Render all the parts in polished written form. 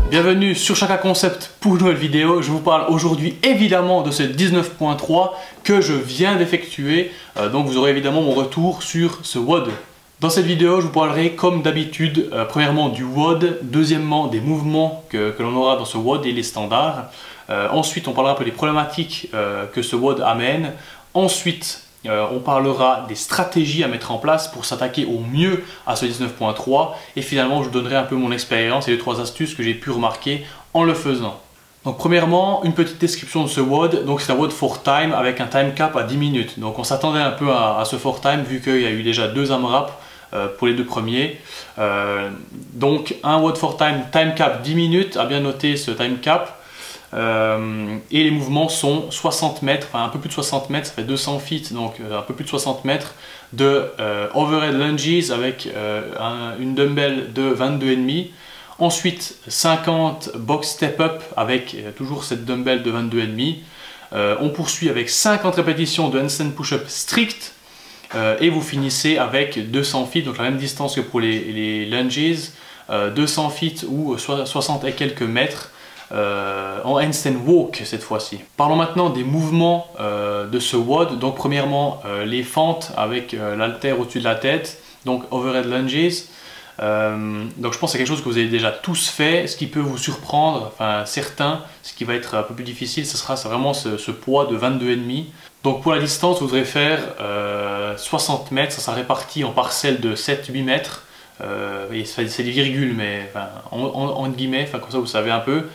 Bienvenue sur Chaka Concept pour une nouvelle vidéo. Je vous parle aujourd'hui évidemment de ce 19.3 que je viens d'effectuer. Donc vous aurez évidemment mon retour sur ce WOD. Dans cette vidéo, je vous parlerai comme d'habitude, premièrement du WOD, deuxièmement des mouvements que l'on aura dans ce WOD et les standards. Ensuite, on parlera un peu des problématiques que ce WOD amène. Ensuite, on parlera des stratégies à mettre en place pour s'attaquer au mieux à ce 19.3 et finalement je vous donnerai un peu mon expérience et les 3 astuces que j'ai pu remarquer en le faisant. Donc premièrement, une petite description de ce WOD. Donc c'est un WOD for time avec un time cap à 10 minutes. Donc on s'attendait un peu à ce for time vu qu'il y a eu déjà 2 AMRAP pour les 2 premiers. Donc un WOD for time, time cap 10 minutes, à bien noter ce time cap. Et les mouvements sont 60 mètres, enfin un peu plus de 60 mètres, ça fait 200 feet, donc un peu plus de 60 mètres de overhead lunges avec une dumbbell de 22,5. Ensuite 50 box step up avec toujours cette dumbbell de 22,5. On poursuit avec 50 répétitions de handstand push-up strict et vous finissez avec 200 feet, donc la même distance que pour les lunges, 200 feet ou 60 et quelques mètres. En handstand walk cette fois-ci. Parlons maintenant des mouvements de ce WOD. Donc premièrement les fentes avec l'haltère au-dessus de la tête, donc overhead lunges. Donc je pense que c'est quelque chose que vous avez déjà tous fait. Ce qui peut vous surprendre, enfin certains, ce qui va être un peu plus difficile, ce sera vraiment ce poids de 22,5. Donc pour la distance, vous devrez faire 60 mètres, ça sera réparti en parcelles de 7-8 mètres. Et c'est des virgules, mais enfin, en guillemets, enfin, comme ça vous savez un peu.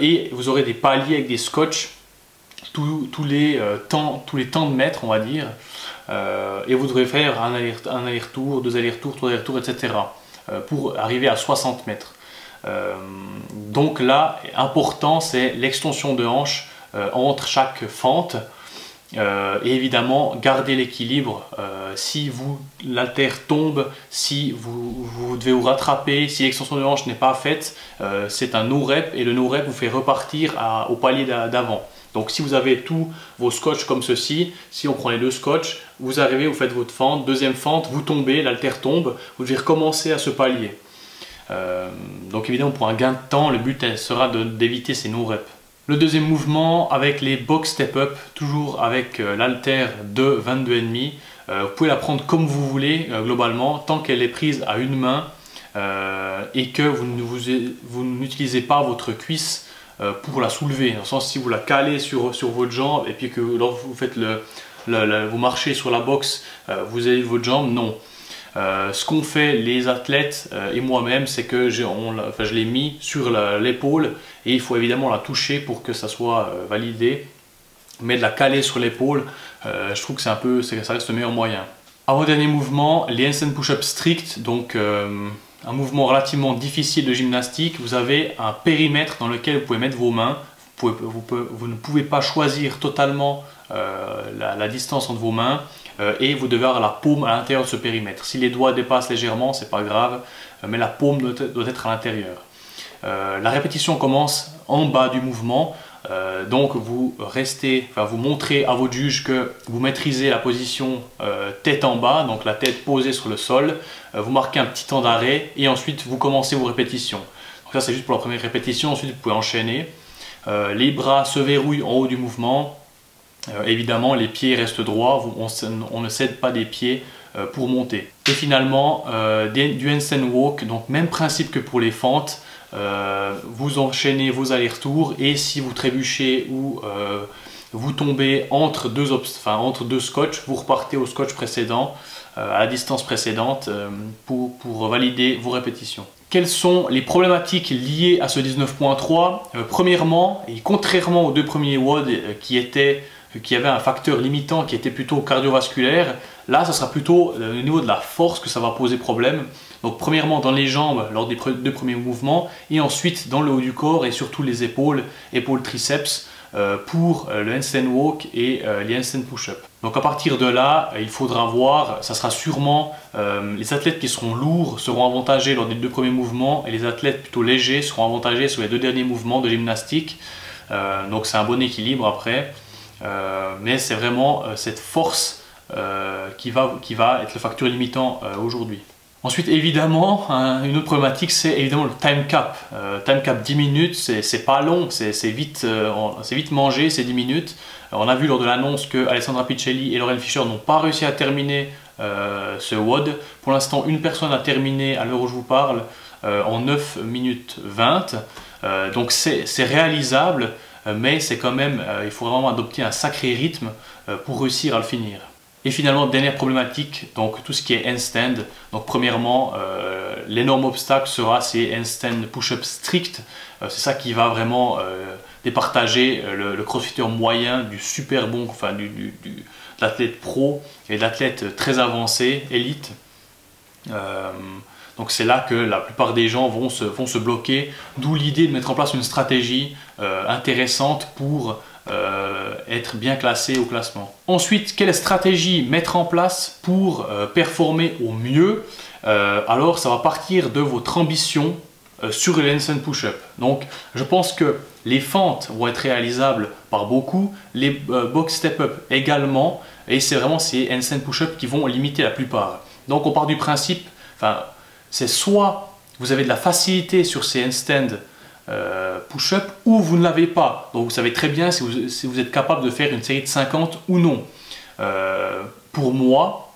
Et vous aurez des paliers avec des scotch tous les temps de mètres, on va dire. Et vous devrez faire un aller-retour, 2 allers-retours, 3 allers-retours, etc. Pour arriver à 60 mètres. Donc là, important, c'est l'extension de hanche entre chaque fente. Et évidemment garder l'équilibre. Si l'haltère tombe, si vous devez vous rattraper, si l'extension de hanche n'est pas faite, c'est un no rep et le no rep vous fait repartir au palier d'avant. Donc si vous avez tous vos scotch comme ceci, si on prend les 2 scotch, vous arrivez, vous faites votre fente, deuxième fente, vous tombez, l'haltère tombe, vous devez recommencer à ce palier. Donc évidemment pour un gain de temps, le but sera d'éviter ces no reps. Le deuxième mouvement avec les box step up, toujours avec l'haltère de 22,5. Vous pouvez la prendre comme vous voulez globalement, tant qu'elle est prise à une main et que vous n'utilisez pas votre cuisse pour la soulever. Dans le sens, si vous la calez sur votre jambe et puis que lorsque vous faites vous marchez sur la box, vous avez votre jambe, non. Ce qu'ont fait les athlètes et moi-même, c'est que je l'ai mis sur l'épaule et il faut évidemment la toucher pour que ça soit validé. Mais de la caler sur l'épaule, je trouve que ça reste le meilleur moyen. Avant-dernier mouvement, les handstand push-up strict, donc un mouvement relativement difficile de gymnastique. Vous avez un périmètre dans lequel vous pouvez mettre vos mains. Vous ne pouvez pas choisir totalement la distance entre vos mains. Et vous devez avoir la paume à l'intérieur de ce périmètre. Si les doigts dépassent légèrement, c'est pas grave, mais la paume doit être à l'intérieur. La répétition commence en bas du mouvement, donc vous montrez à votre juge que vous maîtrisez la position tête en bas, donc la tête posée sur le sol. Vous marquez un petit temps d'arrêt et ensuite vous commencez vos répétitions. Donc ça c'est juste pour la première répétition, ensuite vous pouvez enchaîner. Les bras se verrouillent en haut du mouvement. Évidemment, les pieds restent droits, on ne cède pas des pieds pour monter. Et finalement, du handstand walk, donc même principe que pour les fentes, vous enchaînez vos allers-retours et si vous trébuchez ou vous tombez entre deux scotch, vous repartez au scotch précédent, à la distance précédente pour valider vos répétitions. Quelles sont les problématiques liées à ce 19.3 ? Premièrement, et contrairement aux 2 premiers WOD qui avait un facteur limitant qui était plutôt cardiovasculaire, là ça sera plutôt au niveau de la force que ça va poser problème. Donc premièrement dans les jambes lors des 2 premiers mouvements et ensuite dans le haut du corps et surtout les épaules triceps pour le handstand walk et les handstand push-up. Donc à partir de là, il faudra voir, ça sera sûrement les athlètes qui seront lourds seront avantagés lors des 2 premiers mouvements et les athlètes plutôt légers seront avantagés sur les 2 derniers mouvements de gymnastique. Donc c'est un bon équilibre après. Mais c'est vraiment cette force qui va être le facteur limitant aujourd'hui. Ensuite, évidemment, une autre problématique, c'est évidemment le time cap. Time cap 10 minutes, c'est pas long, c'est vite mangé, c'est 10 minutes. On a vu lors de l'annonce que Alessandra Pichelli et Lauren Fisher n'ont pas réussi à terminer ce WOD. Pour l'instant, une personne a terminé, à l'heure où je vous parle, en 9 minutes 20. Donc c'est réalisable, mais c'est quand même, il faut vraiment adopter un sacré rythme pour réussir à le finir. Et finalement, dernière problématique, donc tout ce qui est handstand. Donc premièrement, l'énorme obstacle sera ces handstand push-up stricts. C'est ça qui va vraiment départager le crossfitter moyen du super bon, enfin de l'athlète pro et de l'athlète très avancé, élite. Donc c'est là que la plupart des gens vont se bloquer, d'où l'idée de mettre en place une stratégie intéressante pour être bien classé au classement. Ensuite, quelle stratégie mettre en place pour performer au mieux? Alors ça va partir de votre ambition sur les handstand push-up. Donc je pense que les fentes vont être réalisables par beaucoup, les box step-up également, et c'est vraiment ces handstand push-up qui vont limiter la plupart. Donc on part du principe, c'est soit vous avez de la facilité sur ces handstand push-up ou vous ne l'avez pas. Donc vous savez très bien si vous êtes capable de faire une série de 50 ou non. Pour moi,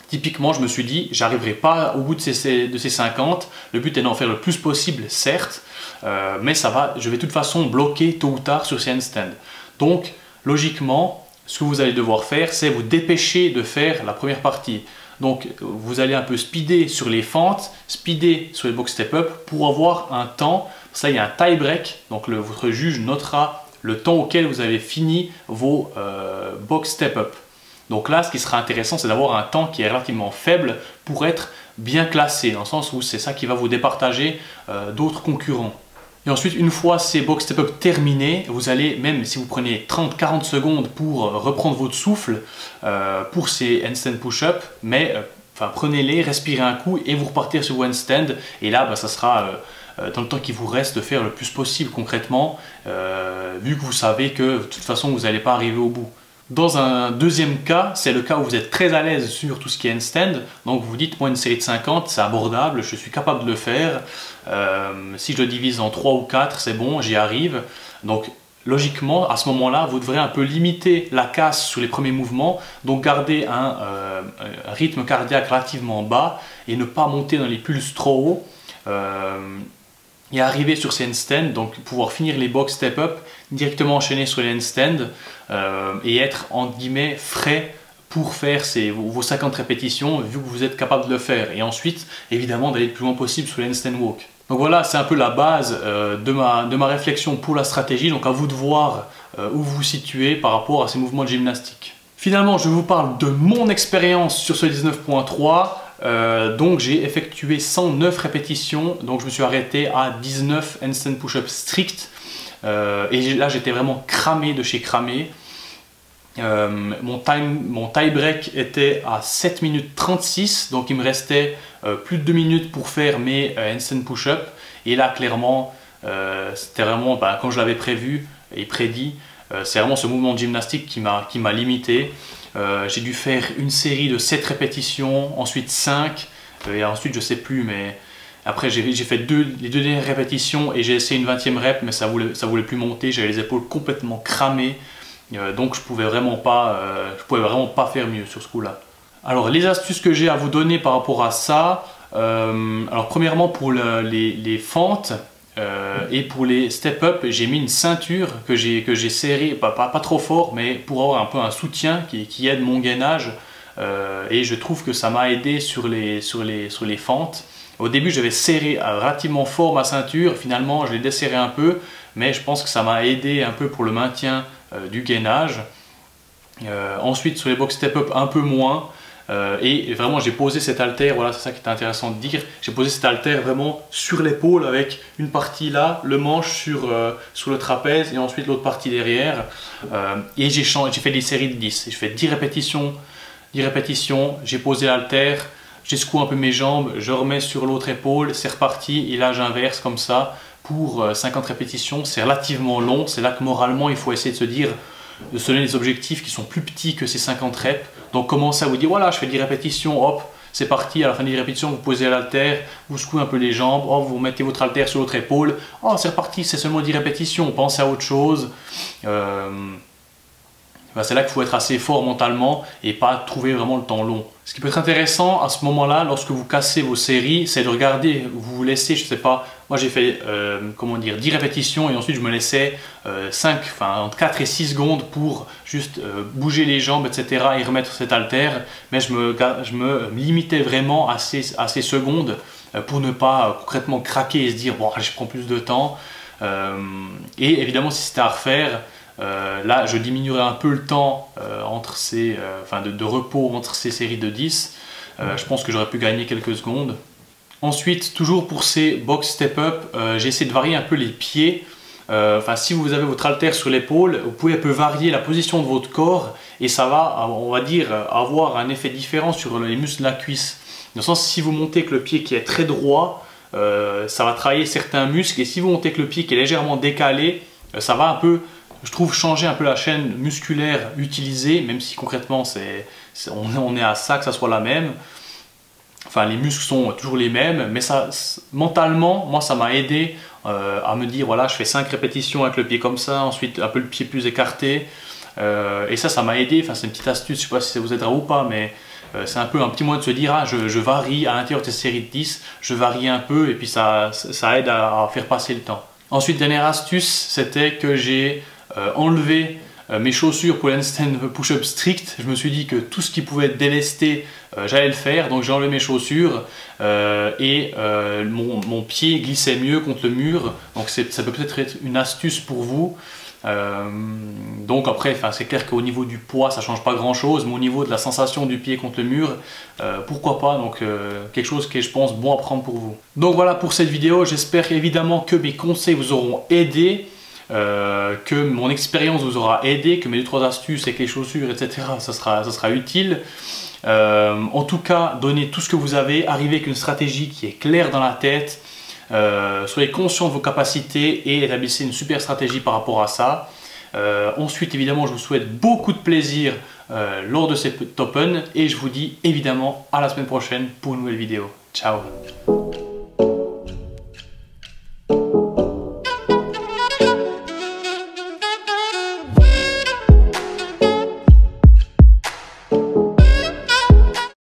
typiquement, je me suis dit, j'arriverai pas au bout de ces 50. Le but est d'en faire le plus possible, certes, mais je vais de toute façon bloquer tôt ou tard sur ces handstands. Donc, logiquement, ce que vous allez devoir faire, c'est vous dépêcher de faire la première partie. Donc, vous allez un peu speeder sur les fentes, speeder sur les box step-up pour avoir un temps. Ça, il y a un tie break, donc votre juge notera le temps auquel vous avez fini vos box step-up. Donc là, ce qui sera intéressant, c'est d'avoir un temps qui est relativement faible pour être bien classé, dans le sens où c'est ça qui va vous départager d'autres concurrents. Et ensuite, une fois ces box step-up terminés, vous allez, même si vous prenez 30-40 secondes pour reprendre votre souffle pour ces handstand push-up, mais prenez-les, respirez un coup et vous repartez sur vos handstand. Et là, ça sera dans le temps qui vous reste de faire le plus possible concrètement, vu que vous savez que de toute façon, vous n'allez pas arriver au bout. Dans un deuxième cas, c'est le cas où vous êtes très à l'aise sur tout ce qui est handstand. Donc vous dites, moi une série de 50, c'est abordable, je suis capable de le faire. Si je le divise en 3 ou 4, c'est bon, j'y arrive. Donc logiquement, à ce moment-là, vous devrez un peu limiter la casse sur les premiers mouvements. Donc garder un rythme cardiaque relativement bas et ne pas monter dans les pulses trop haut. Et arriver sur ces handstands, donc pouvoir finir les box step-up, directement enchaîner sur les handstands et être entre guillemets frais pour faire vos 50 répétitions vu que vous êtes capable de le faire. Et ensuite, évidemment, d'aller le plus loin possible sur les handstand walk. Donc voilà, c'est un peu la base de ma réflexion pour la stratégie. Donc à vous de voir où vous vous situez par rapport à ces mouvements de gymnastique. Finalement, je vous parle de mon expérience sur ce 19.3. Donc j'ai effectué 109 répétitions, donc je me suis arrêté à 19 handstand push-up strict et là j'étais vraiment cramé de chez cramé. Mon tie break était à 7 minutes 36, donc il me restait plus de 2 minutes pour faire mes handstand push-up, et là clairement c'était vraiment, comme je l'avais prévu et prédit, c'est vraiment ce mouvement de gymnastique qui m'a limité. J'ai dû faire une série de 7 répétitions, ensuite 5, et ensuite je sais plus, mais après j'ai fait les 2 dernières répétitions et j'ai essayé une 20e rep, mais ça voulait plus monter, j'avais les épaules complètement cramées, donc je pouvais vraiment pas faire mieux sur ce coup-là. Alors les astuces que j'ai à vous donner par rapport à ça, alors premièrement pour les fentes, et pour les step-up, j'ai mis une ceinture que j'ai serrée, pas trop fort, mais pour avoir un peu un soutien qui aide mon gainage. Et je trouve que ça m'a aidé sur les fentes. Au début, j'avais serré relativement fort ma ceinture. Finalement, je l'ai desserré un peu, mais je pense que ça m'a aidé un peu pour le maintien du gainage. Ensuite, sur les box step-up, un peu moins. Et vraiment j'ai posé cet haltère, voilà, c'est ça qui est intéressant de dire, j'ai posé cet haltère vraiment sur l'épaule avec une partie là, le manche sur le trapèze et ensuite l'autre partie derrière, et j'ai fait des séries de 10, j'ai fait 10 répétitions, j'ai posé l'haltère, j'ai secoué un peu mes jambes, je remets sur l'autre épaule, c'est reparti, et là j'inverse comme ça pour 50 répétitions. C'est relativement long, c'est là que moralement il faut essayer de se donner des objectifs qui sont plus petits que ces 50 reps. Donc commencez à vous dire voilà, je fais 10 répétitions, hop, c'est parti, à la fin des répétitions, vous posez l'haltère, vous secouez un peu les jambes, oh, vous mettez votre haltère sur l'autre épaule, oh c'est reparti, c'est seulement 10 répétitions, pensez à autre chose. C'est là qu'il faut être assez fort mentalement et pas trouver vraiment le temps long. Ce qui peut être intéressant à ce moment-là, lorsque vous cassez vos séries, c'est de regarder, vous vous laissez, je sais pas, moi j'ai fait 10 répétitions et ensuite je me laissais entre 4 et 6 secondes pour juste bouger les jambes, etc. et remettre cet haltère, mais je me limitais vraiment à ces secondes pour ne pas concrètement craquer et se dire bon, allez, je prends plus de temps. Et évidemment, si c'était à refaire, là, je diminuerai un peu le temps de repos entre ces séries de 10. Je pense que j'aurais pu gagner quelques secondes. Ensuite, toujours pour ces box step-up, j'ai essayé de varier un peu les pieds. Si vous avez votre haltère sur l'épaule, vous pouvez un peu varier la position de votre corps et ça va, on va dire, avoir un effet différent sur les muscles de la cuisse. Dans le sens, si vous montez avec le pied qui est très droit, ça va travailler certains muscles, et si vous montez avec le pied qui est légèrement décalé, ça va un peu, je trouve, changer un peu la chaîne musculaire utilisée, même si concrètement on est à ça que ça soit la même. Enfin, les muscles sont toujours les mêmes, mais ça, mentalement, moi ça m'a aidé à me dire voilà, je fais 5 répétitions avec le pied comme ça, ensuite un peu le pied plus écarté, et ça m'a aidé. Enfin, c'est une petite astuce, je sais pas si ça vous aidera ou pas, mais c'est un peu un petit moyen de se dire ah, je varie à l'intérieur de cette série de 10, je varie un peu, et puis ça aide à faire passer le temps. Ensuite, dernière astuce, c'était que j'ai enlevé mes chaussures pour l'handstand push-up strict. Je me suis dit que tout ce qui pouvait être délesté, j'allais le faire, donc j'ai enlevé mes chaussures et mon pied glissait mieux contre le mur, donc ça peut peut-être être une astuce pour vous. Donc après, c'est clair qu'au niveau du poids ça change pas grand chose, mais au niveau de la sensation du pied contre le mur, pourquoi pas, donc quelque chose qui est, je pense, bon à prendre pour vous. Donc voilà pour cette vidéo, j'espère évidemment que mes conseils vous auront aidé, que mon expérience vous aura aidé, que mes 2-3 astuces avec les chaussures, etc. ça sera utile. En tout cas, donnez tout ce que vous avez, arrivez avec une stratégie qui est claire dans la tête. Soyez conscient de vos capacités et établissez une super stratégie par rapport à ça. Ensuite, évidemment, je vous souhaite beaucoup de plaisir lors de cette Open et je vous dis évidemment à la semaine prochaine pour une nouvelle vidéo. Ciao!